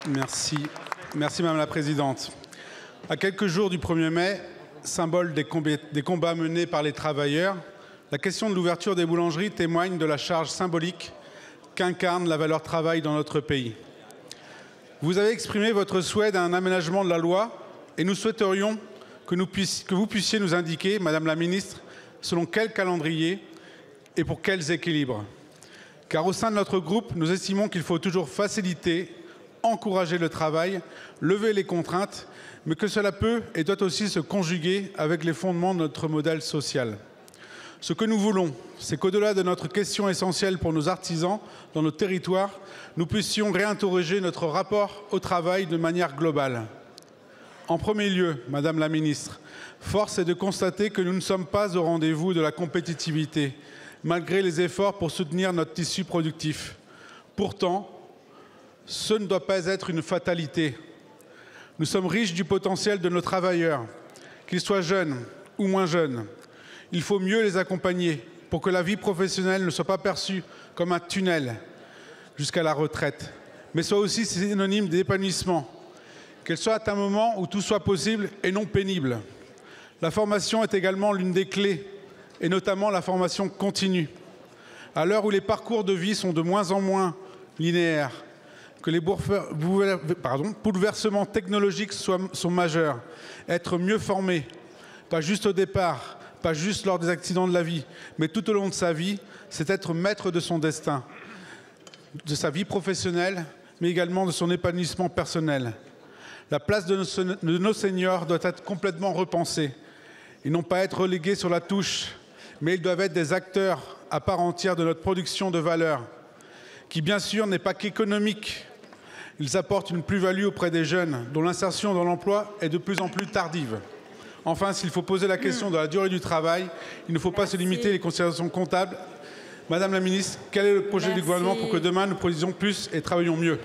Merci. Merci Madame la Présidente. À quelques jours du 1er mai, symbole des combats menés par les travailleurs, la question de l'ouverture des boulangeries témoigne de la charge symbolique qu'incarne la valeur travail dans notre pays. Vous avez exprimé votre souhait d'un aménagement de la loi et nous souhaiterions que vous puissiez nous indiquer, Madame la Ministre, selon quel calendrier et pour quels équilibres. Car au sein de notre groupe, nous estimons qu'il faut toujours faciliter, encourager le travail, lever les contraintes, mais que cela peut et doit aussi se conjuguer avec les fondements de notre modèle social. Ce que nous voulons, c'est qu'au-delà de notre question essentielle pour nos artisans dans nos territoires, nous puissions réinterroger notre rapport au travail de manière globale. En premier lieu, Madame la Ministre, force est de constater que nous ne sommes pas au rendez-vous de la compétitivité, malgré les efforts pour soutenir notre tissu productif. Pourtant, ce ne doit pas être une fatalité. Nous sommes riches du potentiel de nos travailleurs, qu'ils soient jeunes ou moins jeunes. Il faut mieux les accompagner pour que la vie professionnelle ne soit pas perçue comme un tunnel jusqu'à la retraite, mais soit aussi synonyme d'épanouissement, qu'elle soit à un moment où tout soit possible et non pénible. La formation est également l'une des clés, et notamment la formation continue. À l'heure où les parcours de vie sont de moins en moins linéaires, que les bouleversements technologiques sont majeurs, être mieux formé, pas juste au départ, pas juste lors des accidents de la vie, mais tout au long de sa vie, c'est être maître de son destin, de sa vie professionnelle, mais également de son épanouissement personnel. La place de nos seniors doit être complètement repensée. Ils n'ont pas à être relégués sur la touche, mais ils doivent être des acteurs à part entière de notre production de valeur, qui bien sûr n'est pas qu'économique. Ils apportent une plus-value auprès des jeunes, dont l'insertion dans l'emploi est de plus en plus tardive. Enfin, s'il faut poser la question de la durée du travail, il ne faut pas se limiter les considérations comptables. Madame la Ministre, quel est le projet du gouvernement pour que demain nous produisions plus et travaillions mieux ?